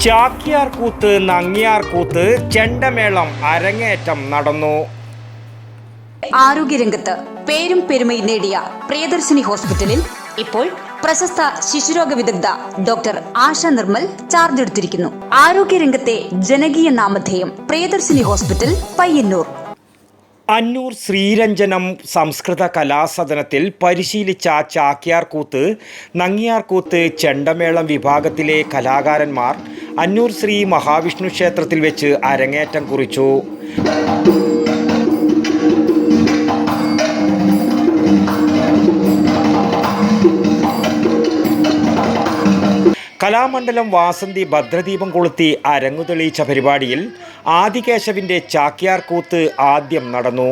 ചാക്യാർകൂത്ത്, നങ്ങ്യാർകൂത്ത്, ചെണ്ടമേളം അരങ്ങേറ്റം നടന്നു. ആരോഗ്യരംഗത്ത് പേരും പെരുമയും നേടിയ പ്രിയദർശിനി ഹോസ്പിറ്റലിൽ ഇപ്പോൾ പ്രശസ്ത ശിശുരോഗ വിദഗ്ധ ഡോക്ടർ ആശ നിർമ്മൽ ചാർജ് എടുത്തിരിക്കുന്നു. ആരോഗ്യരംഗത്തെ ജനകീയ നാമധേയം പ്രിയദർശിനി ഹോസ്പിറ്റൽ, പയ്യന്നൂർ. അന്നൂർ ശ്രീരഞ്ജനം സംസ്കൃത കലാസദനത്തിൽ പരിശീലിച്ച ചാക്യാർകൂത്ത്, നങ്ങ്യാർകൂത്ത്, ചെണ്ടമേളം വിഭാഗത്തിലെ കലാകാരന്മാർ അന്നൂർ ശ്രീ മഹാവിഷ്ണു ക്ഷേത്രത്തിൽ വെച്ച് അരങ്ങേറ്റം കുറിച്ചു. കലാമണ്ഡലം വാസന്തി ഭദ്രദീപം കൊളുത്തി അരങ്ങു തെളിയിച്ച പരിപാടിയിൽ ആദികേശവിന്റെ ചാക്യാർകൂത്ത് ആദ്യം നടന്നു.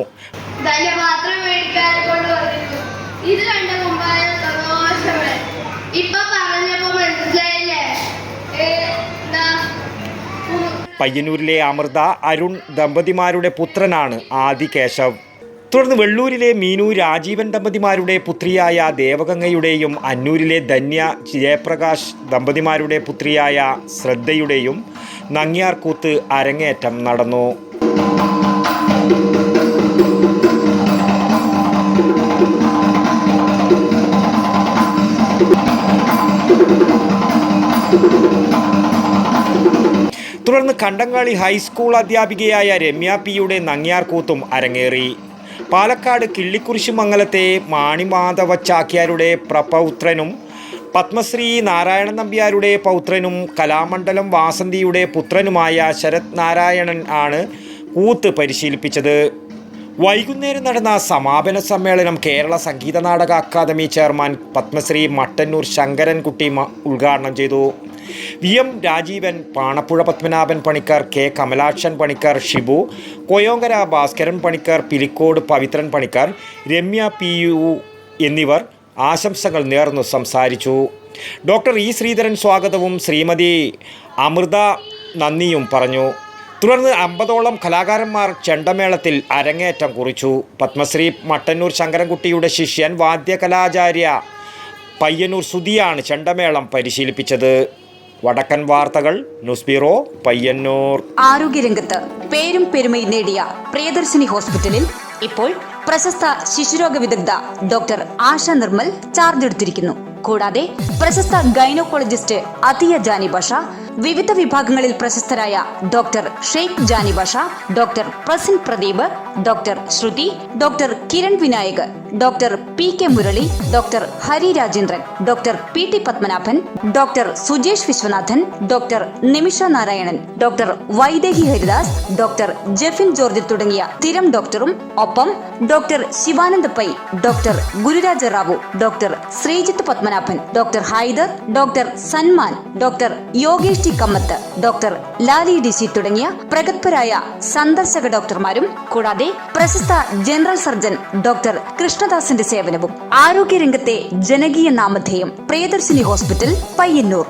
പയ്യന്നൂരിലെ അമൃത, അരുൺ ദമ്പതിമാരുടെ പുത്രനാണ് ആദികേശവ്. തുടർന്ന് വെള്ളൂരിലെ മീനു, രാജീവൻ ദമ്പതിമാരുടെ പുത്രിയായ ദേവഗംഗയുടെയും അന്നൂരിലെ ധന്യ, ജയപ്രകാശ് ദമ്പതിമാരുടെ പുത്രിയായ ശ്രദ്ധയുടെയും നങ്ങ്യാർകൂത്ത് അരങ്ങേറ്റം നടന്നു. തുടർന്ന് കണ്ടങ്ങാളി ഹൈസ്കൂൾ അധ്യാപികയായ രമ്യ പിയുടെ നങ്ങ്യാർകൂത്തും അരങ്ങേറി. പാലക്കാട് കിള്ളിക്കുരിശ് മംഗലത്തെ മാണിമാധവ ചാക്യാരുടെ പ്രപൗത്രനും പത്മശ്രീ നാരായണൻ നമ്പ്യാരുടെ പൗത്രനും കലാമണ്ഡലം വാസന്തിയുടെ പുത്രനുമായ ശരത് നാരായണൻ ആണ് കൂത്ത് പരിശീലിപ്പിച്ചത്. വൈകുന്നേരം നടന്ന സമാപന സമ്മേളനം കേരള സംഗീത നാടക അക്കാദമി ചെയർമാൻ പത്മശ്രീ മട്ടന്നൂർ ശങ്കരൻകുട്ടി ഉദ്ഘാടനം ചെയ്തു. വി എം രാജീവൻ, പാണപ്പുഴ പത്മനാഭൻ പണിക്കർ, കെ കമലാക്ഷൻ പണിക്കർ, ഷിബു കൊയോങ്കര, ഭാസ്കരൻ പണിക്കർ, പിലിക്കോട് പവിത്രൻ പണിക്കർ, രമ്യ പി യു എന്നിവർ ആശംസകൾ നേർന്നു സംസാരിച്ചു. ഡോക്ടർ ഇ ശ്രീധരൻ സ്വാഗതവും ശ്രീമതി അമൃത നന്ദിയും പറഞ്ഞു. തുടർന്ന് 50ഓളം കലാകാരന്മാർ ചെണ്ടമേളത്തിൽ അരങ്ങേറ്റം കുറിച്ചു. പത്മശ്രീ മട്ടന്നൂർ ശങ്കരൻകുട്ടിയുടെ ശിഷ്യൻ വാദ്യകലാചാര്യ പയ്യന്നൂർ സുധിയാണ് ചെണ്ടമേളം പരിശീലിപ്പിച്ചത്. വടക്കൻ വാർത്തകൾ, ന്യൂസ് ബ്യൂറോ, പയ്യന്നൂർ. ആരോഗ്യരംഗത്ത് പേരും പെരുമയും നേടിയ പ്രിയദർശിനി ഹോസ്പിറ്റലിൽ ഇപ്പോൾ പ്രശസ്ത ശിശുരോഗ വിദഗ്ധ ഡോക്ടർ ആശ നിർമ്മൽ ചാർജ് എടുത്തിരിക്കുന്നു. കൂടാതെ പ്രശസ്ത ഗൈനക്കോളജിസ്റ്റ് അതിയ ജാനി ഭാഷ, വിവിധ വിഭാഗങ്ങളിൽ പ്രശസ്തരായ doctor Sheikh Jani Basha, doctor Prasin Pradeep, doctor Shruti, doctor Kiran Vinayak, doctor P K Murali, doctor Hari Rajendran, doctor P T Padmanabhan, doctor Sujesh Viswanathan, doctor Nimisha Narayanan, doctor Vaidehi Haridas, doctor Jefin George തുടങ്ങിയ സ്ഥിരം ഡോക്ടറും ഒപ്പം doctor Shivananda Pai, doctor Gururaja Rao, doctor Sreejith Padmanabhan, doctor Haider, doctor Sanman, doctor Yogesh T Kamath, doctor Lali D C തുടങ്ങിയ പ്രഗത്ഭരായ സന്ദർശക ഡോക്ടർമാരും കൂടാതെ പ്രശസ്ത ജനറൽ സർജൻ ഡോക്ടർ കൃഷ്ണദാസിന്റെ സേവനവും. ആരോഗ്യരംഗത്തെ ജനകീയ നാമധേയം പ്രിയദർശിനി ഹോസ്പിറ്റൽ, പയ്യന്നൂർ.